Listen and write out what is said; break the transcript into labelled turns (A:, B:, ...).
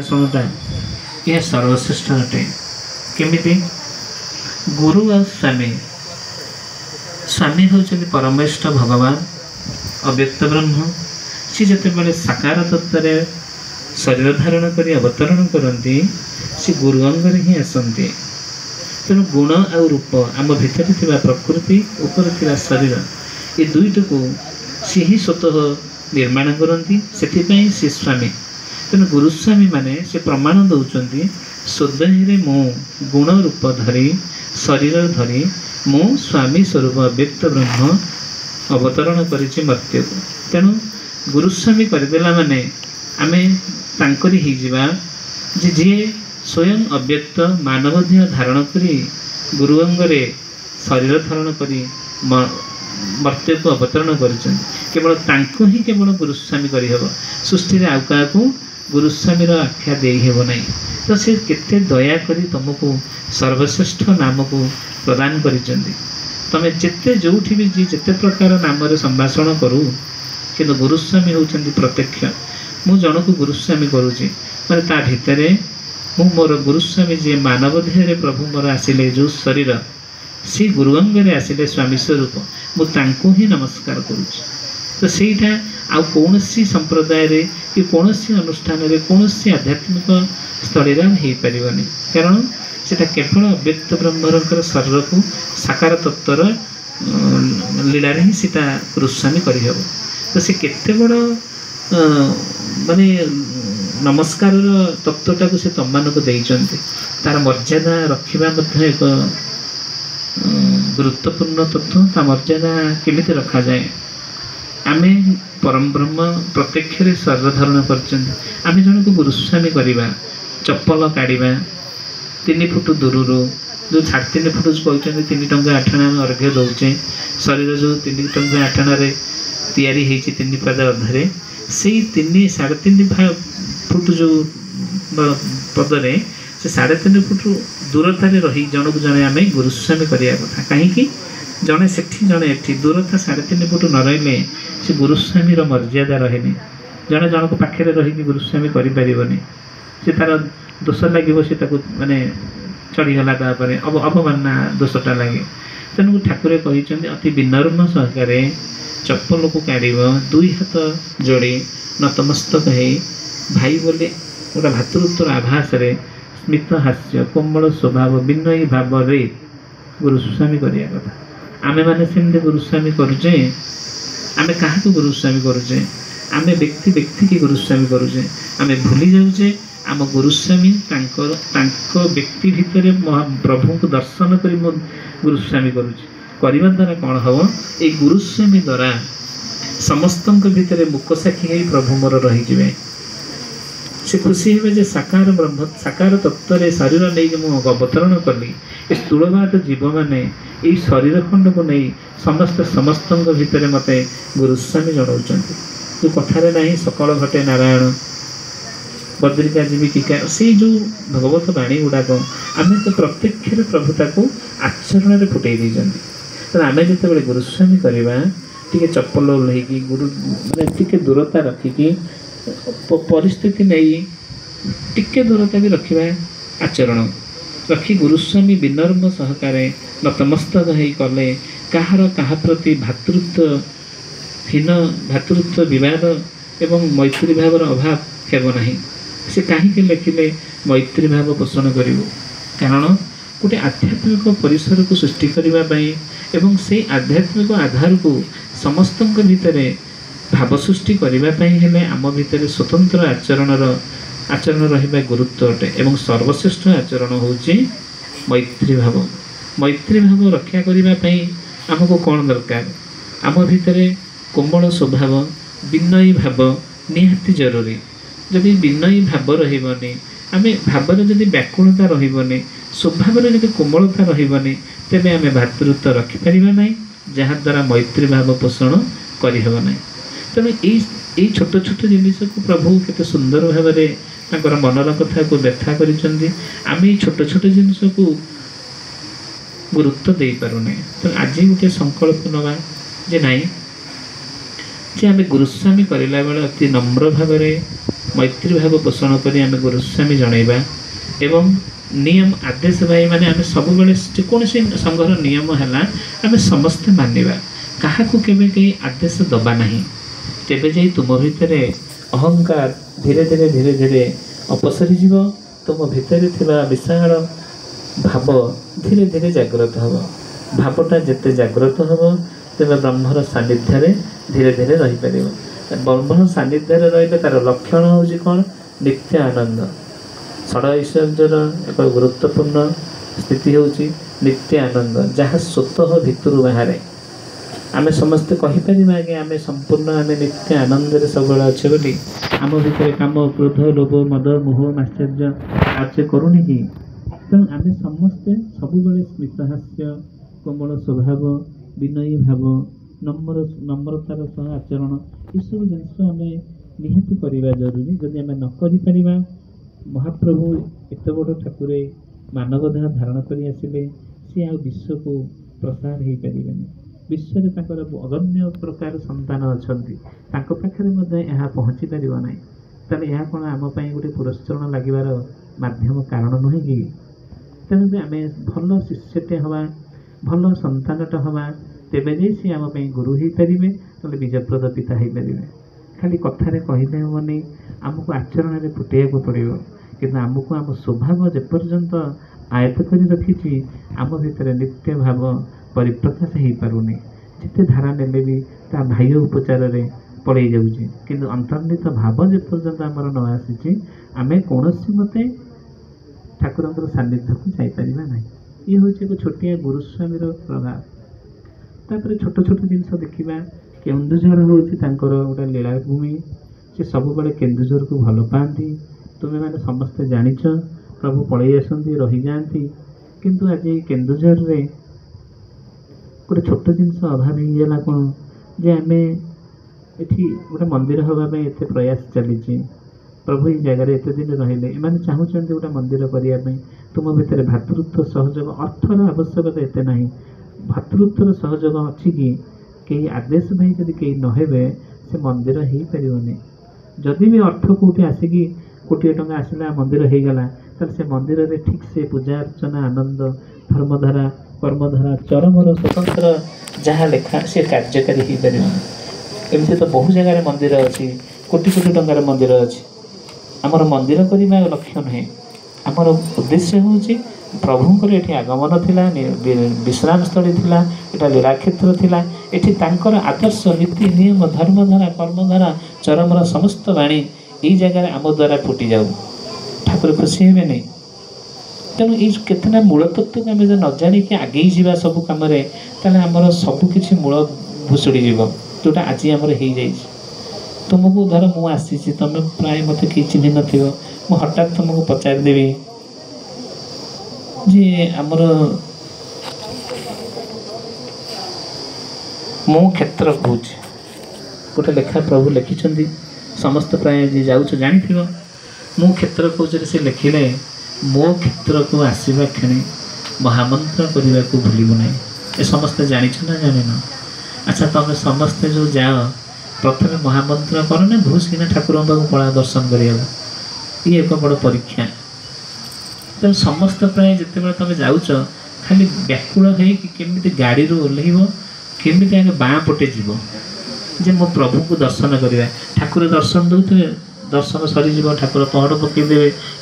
A: समता यह सर्वश्रेष्ठ अटे केमिति गुरु और स्वामी स्वामी होचंदी परमेष्ठ भगवान अव्यक्त ब्रह्म सी जिते बड़े साकार तत्व शरीर धारण कर अवतरण करती सी गुरु अंगर ही आसती तेणु गुण आ रूप आम भितर प्रकृति उपर शरीर ये दुईट को सी ही स्वतः निर्माण करती से सी स्वामी तेणु गुरुस्वामी माने से प्रमाण दौरान स्वदेह मो गुण रूप धरी शरीर धरी मो स्वामी स्वरूप अव्यक्त ब्रह्म अवतरण करिछि मर्त्य को तेणु गुरुस्वामी करदेला माने आमे तांकरी ही जीवा जे जे स्वयं अव्यक्त मानव देह धारण करी गुरु अंगरे शरीर धारण करी मर्त्य को अवतरण करिछन केवल तांको ही केवल गुरुस्वामी करिहब सृष्टि रे आउ काकू गुरुस्वामीर आख्या दे हेब नहीं तो से केते दया करी तुमको सर्वश्रेष्ठ नाम को प्रदान करिसेंती तमे जेते जोठी भी जेते प्रकार नाम रे संभाषण करू किंतु गुरुस्वामी होचंती प्रत्यक्ष मु जन को गुरुस्वामी करूची माने ता भितरे मु मोर गुरुस्वामी जे मानव देह प्रभु मोर आसिले जो शरीर सी गुरु अंग रे आसिले स्वामी स्वरूप मु तांको ही नमस्कार करूची तो सेटा आ कौन सी संप्रदाय रे कि कौन सी अनुष्ठान रे कौन सी आध्यात्मिक स्थल हो पारनी कारण से केवल अव्यक्त ब्रह्मर शरीर को साकार तत्वर लीला ही सीता गुरुस्वामी करहब तो सी केते बड़ माने नमस्कार तत्वटा को से तुम मान को देइचंती तार मर्यादा रखा एक गुरुत्वपूर्ण तत्व ता मर्यादा केमिति रखा जाए आमे परम ब्रह्म प्रत्यक्ष शरीर धारण कर जन को गुरुस्वामी करवा चप्पल काढ़ा 3 फुट दूर जो 3.5 फुट कहते 3 टंका 8 आना अर्घ्य दौचे शरीर जो 3 टंका 8 आना तैयारी होती 3 पाद अर्धे से 3.5 फुट जो पदरे से 3.5 फुट दूरतार रही जन को जड़े आम गुरुस्वामी करवा कथा कहीं जड़े से जड़े एटी दूरता 3.5 फुट न रही से गुरुस्वामी मर्यादा रहे जड़े जन को पाखे रही गुरुस्वामी करें से तार दोष लगे से माने चढ़ीगला अब अवमानना दोषटा लगे तेणु ठाकुर कहते अति विनम्र सहकार चप्पल को काढ़ 2 हाथ जोड़ी नतमस्तक है भाई बोले गोटा भातृत्वर आभास स्मित हास्य कोमल स्वभाव विनयी भाव रे गुरुस्वामी करवा कथा आमे माने सेमते गुरुस्वामी करुचे आमे कहा को गुरुस्वामी करुचे आमे व्यक्ति व्यक्ति की गुरुस्वामी करुचे आमे भूली जाऊे आम गुरुस्वामी तांको व्यक्ति भितर प्रभु को दर्शन कर गुरुस्वामी करवा द्वारा कौन हम ये गुरुस्वामी द्वारा समस्त भितर मुक साक्षी प्रभु मोर रही से खुशी हे जे साकार ब्रह्म साकार तत्व शरीर नहीं मुझे अवतरण कली स्थूलवाद जीव मैंने यही शरीर खंड को नहीं समस्त भितर मत गुरुस्वामी जनाऊँ जो कथार ना सकल घटे नारायण बद्रिका जीविका से जो भगवत बाणी गुड़ाक आम तो प्रत्यक्ष प्रभुता को आचरण फुटे तो आम जो गुरुस्वामी करवा टी चप्पल ओल्लैकी गुरु टी दूरता रखिकी परिस्थिति नहीं टिके दूरता भी रखा आचरण रखी गुरुस्वामी विनम्र सहकार नतमस्तक हो कले कहार कहा प्रति भातृत्वहीन भातृत्व विवाद एवं मैत्री भाव अभाव हेब नहीं से कहीं लिखिले मैत्री भाव पोषण कर कारण गोटे आध्यात्मिक परिसर को सृष्टि करने एवं से आध्यात्मिक आधार को समस्त भितर भाव सृष्टि करने आम भितर स्वतंत्र आचरण रहा गुरुत्व अटे एवं सर्वश्रेष्ठ आचरण होची मैत्री भाव रक्षा करने आमको कौन दरकार आम भितर कोमल स्वभाव विनयी भाव निहाती जरूरी जदि विनयी भाव रही आम भाव जदि व्याकुलता रही स्वभाव जदि कोमलता रही तेरे आम भातृत्व रखिपर ना जहाद्वारा मैत्री भाव पोषण करहब ना तेणु यही छोट छोट जिनिस को प्रभु केते सुंदर भाव में मनर कथा को व्याख्या करें छोट छोट जिनिस को गुरुत्व दे पारुने तो आज गोटे संकल्प नवा जे नाई जे आम गुरुस्वामी करला बेले अति नम्र भाव मैत्री भाव पोषण करी आम गुरुस्वामी जनइबा एवं नियम आदेश भाई माने आम सब जेकोसी संघर नियम है आम समस्ते मानिबा क्या केवे कहीं आदेश दबा नहीं तेबे जाई तुम भितर अहंकार धीरे धीरे धीरे धीरे अपसरी जीव तुम भितर थिबा विशाल भाव धीरे धीरे जागृत हम भावटा जिते जागृत हम तेज ब्रह्मर सानिध्य धीरे धीरे रहीपर ब्रह्मर सानिध्य रही तार लक्षण हूँ कौन नित्य आनंद षड ऐश्वर्यर एक गुरुत्वपूर्ण स्थिति हूँ नित्य आनंद जहाँ स्वतः भितर बाहर आम समस्ते कहीपर कि आम संपूर्ण आम नित्य आनंद सब अच्छे बोली आम भितर काम क्रोध लोभ मद मोह आश्चर्य कार्य करूनी कि तेणु आम समस्ते सब स्मितहास्य कोमल स्वभाव विनयी भाव नम्रतार सह आचरण यू जिनस आम निहाती करवा जरूरी जदि आम न महाप्रभु एत बड़ ठाकुर मानव देह धारण कर आसिले सी आ विश्व को प्रसार हो पारे विश्व में अगण्य प्रकार संतान अच्छा पाखे यह पहुँची पार ना तेल यह कौन आम गोटे पुरस्करण लगे मध्यम कारण नुहे कि तेणु आम भल शिष्यटे हवा भल संतानटे हवा तेबे जाई सी आम गुरु हो पारे ना बीजप्रद पिता हो पारे खाली कथार कहले हेनी आमको आचरण में फुटेक पड़ो कि आमको आम स्वभाव जेपर्यंत आयत कर रखी आम भितर नित्य भाव परिप्रकाश हो पारुनी जिते धारा ने भी ता बाह्य उपचार पड़े जाऊे कि अंतर्निहित भाव जेपर्यंत आमर न आसी आम कौन मते ठाकुर सानिध्य को जापर ना ये हूँ एक छोटिया गुरुस्वामी प्रभाव तापर छोट छोट जिनस देखा केन्दुझर हूँ गोटे लीलाभूमि से सब बड़े केन्दुझर को भल पाती तुम्हें मैंने समस्ते जाच प्रभु पलि आसती रही जाती किंतु आज केन्दुझर रे गोटे छोट जिनस अभाव होगा कौन जे आम ये गोटे मंदिर हाँपाई एत प्रयास चली प्रभु ये जगार एत दिन रहिले एम चाहते गोटे मंदिर करने तुम भितर भातृत्व सहयोग अर्थर आवश्यकता एत ना भातृत्वर सहयोग अच्छी कि कई आदेश भाई जब कई नहे से मंदिर हो पारनी जदि भी अर्थ कौटी आसिकी कोटी टंका आसला मंदिर हो गला तो से मंदिर में ठीक से पूजा अर्चना आनंद धर्मधारा कर्मधारा चरमर स्वतंत्र जहाँ लेखा से कार्यकारी हो पार एमती तो बहु जगार मंदिर अच्छी कोटी कोटी टंकार मंदिर अच्छी आमर मंदिर करने लक्ष्य नुहे आमर उद्देश्य हूँ प्रभुंर ये आगमन थिला विश्राम स्थली थिला एटा लीलाक्षेत्र थिला एठी तांकर आदर्श नीति नियम धर्मधारा कर्मधारा चरमर समस्त वाणी ये जगह आम द्वारा फुटी जाऊ ठाकुर खुशी हे नहीं तेणु ये केतना मूल तत्व को आम न जाणिक आगे जावा सब कम आमर सबकि मूल भुसुड़ी जीव जोटा आज आमर हो जाए तुमको धर मु आसी तुम प्राय मत कि चिन्ह न हठात तुमको पचारिदेवी जे आमर मो क्षेत्र कौच गोटे लेखा प्रभु लिखिं समस्त प्राय जी जाऊँ जानी मो क्षेत्र कौच से लिखिले मो क्षेत्र को आसवा क्षणी महामंत्र करने को भूलु ना ये समस्ते जानिछ ना जान अच्छा तुम समस्ते जो जाओ प्रथम महामंत्र कर ना घुस कि ठाकुर पड़ा दर्शन करा ये एक बड़ परीक्षा तेणु समस्त प्राय जिते तुम जाऊच खाली व्याकुल होमी गाड़ी ओह्ल केमी आगे बाँ पटे जीव जे मो प्रभु को दर्शन करवा ठाकुर दर्शन दौते दर्शन सरीज ठाकुर पहड़ पकईदे